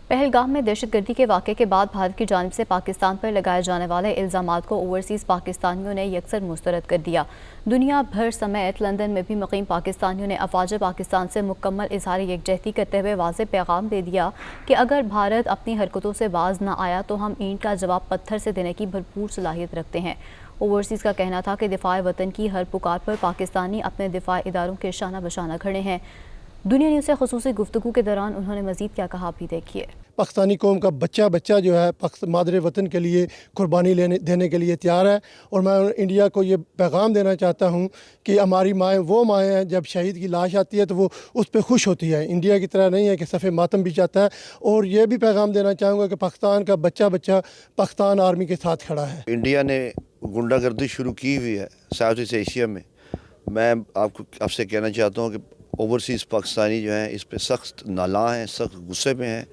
پہلگام میں دہشت گردی کے واقعے کے بعد بھارت کی جانب سے پاکستان پر لگائے جانے والے الزامات کو اوورسیز پاکستانیوں نے یکسر مسترد کر دیا۔ دنیا بھر سمیت لندن میں بھی مقیم پاکستانیوں نے افواج پاکستان سے مکمل اظہار یکجہتی کرتے ہوئے واضح پیغام دے دیا کہ اگر بھارت اپنی حرکتوں سے باز نہ آیا تو ہم اینٹ کا جواب پتھر سے دینے کی بھرپور صلاحیت رکھتے ہیں۔ اوورسیز کا کہنا تھا کہ دفاع وطن کی ہر پکار پر پاکستانی اپنے دفاع اداروں کے شانہ بشانہ کھڑے ہیں۔ دنیا نیوز سے خصوصی گفتگو کے دوران انہوں نے مزید کیا کہا بھی دیکھیے۔ پاکستانی قوم کا بچہ جو ہے مادر وطن کے لیے قربانی دینے کے لیے تیار ہے، اور میں انڈیا کو یہ پیغام دینا چاہتا ہوں کہ ہماری مائیں وہ مائیں ہیں جب شہید کی لاش آتی ہے تو وہ اس پہ خوش ہوتی ہے، انڈیا کی طرح نہیں ہے کہ صفِ ماتم بھی چاہتا ہے۔ اور یہ بھی پیغام دینا چاہوں گا کہ پاکستان کا بچہ پاکستان آرمی کے ساتھ کھڑا ہے۔ انڈیا نے غنڈہ گردی شروع کی ہوئی ہے ساؤتھ ایسٹ ایشیا میں آپ سے کہنا چاہتا ہوں کہ اوورسیز پاکستانی جو ہیں اس پہ سخت نالاں ہیں، سخت غصے میں ہیں،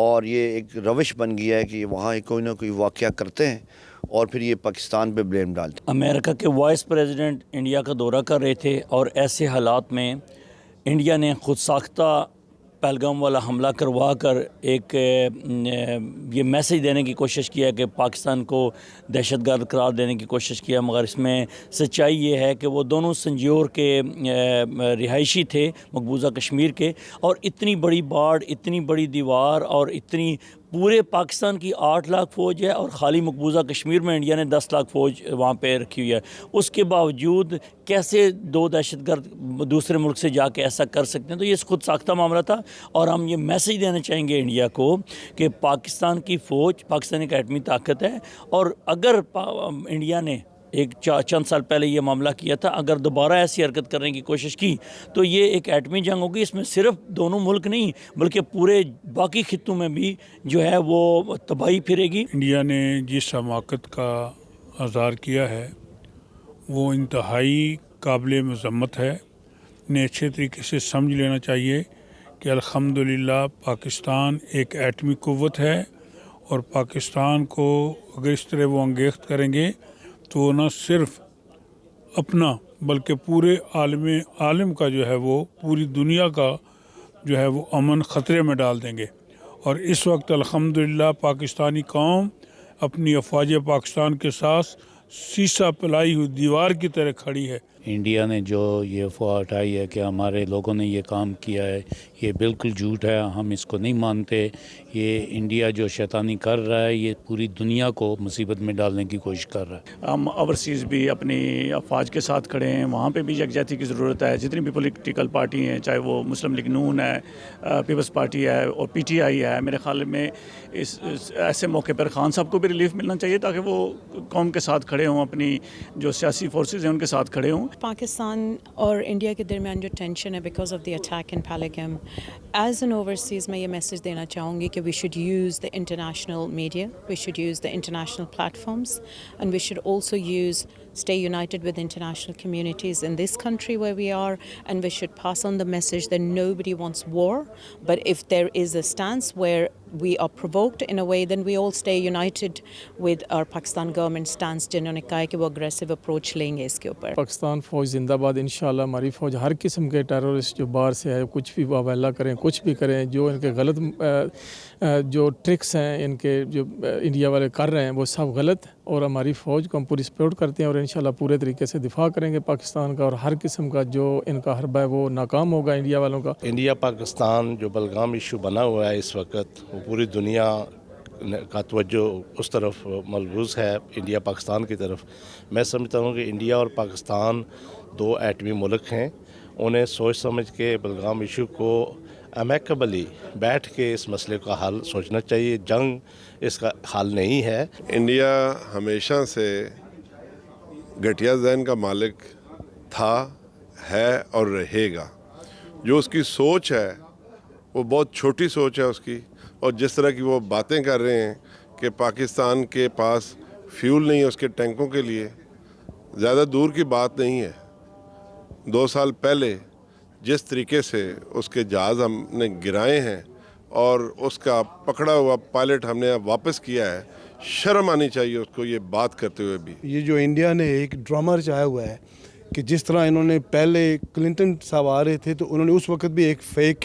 اور یہ ایک روش بن گیا ہے کہ وہاں کوئی نہ کوئی واقعہ کرتے ہیں اور پھر یہ پاکستان پہ بلیم ڈالتے ہیں۔ امریکہ کے وائس پریزیڈنٹ انڈیا کا دورہ کر رہے تھے اور ایسے حالات میں انڈیا نے خود ساختہ پہلگام والا حملہ کروا کر ایک یہ میسیج دینے کی کوشش کیا کہ پاکستان کو دہشت گرد قرار دینے کی کوشش کیا، مگر اس میں سچائی یہ ہے کہ وہ دونوں سنجور کے رہائشی تھے مقبوضہ کشمیر کے، اور اتنی بڑی باڑ، اتنی بڑی دیوار اور اتنی پورے پاکستان کی 8 لاکھ فوج ہے، اور خالی مقبوضہ کشمیر میں انڈیا نے 10 لاکھ فوج وہاں پہ رکھی ہوئی ہے۔ اس کے باوجود کیسے دو دہشت گرد دوسرے ملک سے جا کے ایسا کر سکتے ہیں؟ تو یہ خود ساختہ معاملہ تھا، اور ہم یہ میسیج دینا چاہیں گے انڈیا کو کہ پاکستان کی فوج پاکستان ایک ایٹمی طاقت ہے، اور اگر انڈیا نے چند سال پہلے یہ معاملہ کیا تھا، اگر دوبارہ ایسی حرکت کرنے کی کوشش کی تو یہ ایک ایٹمی جنگ ہوگی۔ اس میں صرف دونوں ملک نہیں بلکہ پورے باقی خطوں میں بھی جو ہے وہ تباہی پھرے گی۔ انڈیا نے جس حماقت کا اظہار کیا ہے وہ انتہائی قابل مذمت ہے۔ انہیں اچھے طریقے سے سمجھ لینا چاہیے کہ الحمدللہ پاکستان ایک ایٹمی قوت ہے، اور پاکستان کو اگر اس طرح وہ انگیخت کریں گے تو نہ صرف اپنا بلکہ پورے عالم کا جو ہے وہ پوری دنیا کا جو ہے وہ امن خطرے میں ڈال دیں گے۔ اور اس وقت الحمدللہ پاکستانی قوم اپنی افواج پاکستان کے ساتھ سیسہ پلائی ہوئی دیوار کی طرح کھڑی ہے۔ انڈیا نے جو یہ افواہ اٹھائی ہے کہ ہمارے لوگوں نے یہ کام کیا ہے، یہ بالکل جھوٹ ہے، ہم اس کو نہیں مانتے۔ یہ انڈیا جو شیطانی کر رہا ہے یہ پوری دنیا کو مصیبت میں ڈالنے کی کوشش کر رہا ہے۔ ہم اوورسیز بھی اپنی افواج کے ساتھ کھڑے ہیں، وہاں پہ بھی یکجہتی کی ضرورت ہے۔ جتنی بھی پولیٹیکل پارٹی ہیں، چاہے وہ مسلم لیگ نون ہے، پیپلز پارٹی ہے اور پی ٹی آئی ہے، میرے خیال میں اس ایسے موقع پر خان صاحب کو بھی ریلیف ملنا چاہیے تاکہ وہ قوم کے ساتھ کھڑے ہوں، اپنی جو سیاسی فورسز ہیں ان کے ساتھ کھڑے ہوں۔ پاکستان اور انڈیا کے درمیان جو ٹینشن ہے because of the attack in Pahalgam, as an overseas میں یہ میسیج دینا چاہوں گی کہ we should use the international media, we should use the international platforms, and we should also use stay united with international communities in this country where we are, and we should pass on the message that nobody wants war, but if there is a stance where we are provoked in a way, then we all stay united with our Pakistan government stance جنہوں نے کہا ہے کہ وہ aggressive approach لیں گے اس کے اوپر۔ پاکستان فوج زندہ باد انشاءاللہ۔ ہماری فوج ہر قسم کے ٹیررسٹ جو باہر سے ہے کچھ بھی واویلا کریں، کچھ بھی کریں، جو ان کے غلط جو ٹرکس ہیں ان کے جو انڈیا والے کر رہے ہیں وہ سب غلط، اور ہماری فوج کو ہم پوری سپورٹ کرتے ہیں، اور انشاءاللہ پورے طریقے سے دفاع کریں گے پاکستان کا، اور ہر قسم کا جو ان کا حربہ ہے وہ ناکام ہوگا انڈیا والوں کا۔ انڈیا پاکستان جو بلگام ایشو بنا ہوا ہے اس وقت، وہ پوری دنیا کا توجہ اس طرف ملبوس ہے، انڈیا پاکستان کی طرف۔ میں سمجھتا ہوں کہ انڈیا اور پاکستان دو ایٹمی ملک ہیں، انہیں سوچ سمجھ کے بلگام ایشو کو امیکبلی بیٹھ کے اس مسئلے کا حل سوچنا چاہیے۔ جنگ اس کا حل نہیں ہے۔ انڈیا ہمیشہ سے گھٹیا ذہن کا مالک تھا، ہے اور رہے گا۔ جو اس کی سوچ ہے وہ بہت چھوٹی سوچ ہے اس کی، اور جس طرح کی وہ باتیں کر رہے ہیں کہ پاکستان کے پاس فیول نہیں ہے اس کے ٹینکوں کے لیے، زیادہ دور کی بات نہیں ہے۔ 2 سال پہلے جس طریقے سے اس کے جہاز ہم نے گرائے ہیں اور اس کا پکڑا ہوا پائلٹ ہم نے واپس کیا ہے، شرم آنی چاہیے اس کو یہ بات کرتے ہوئے بھی۔ یہ جو انڈیا نے ایک ڈرامہ رچایا ہوا ہے کہ جس طرح انہوں نے پہلے کلنٹن صاحب آ رہے تھے تو انہوں نے اس وقت بھی ایک فیک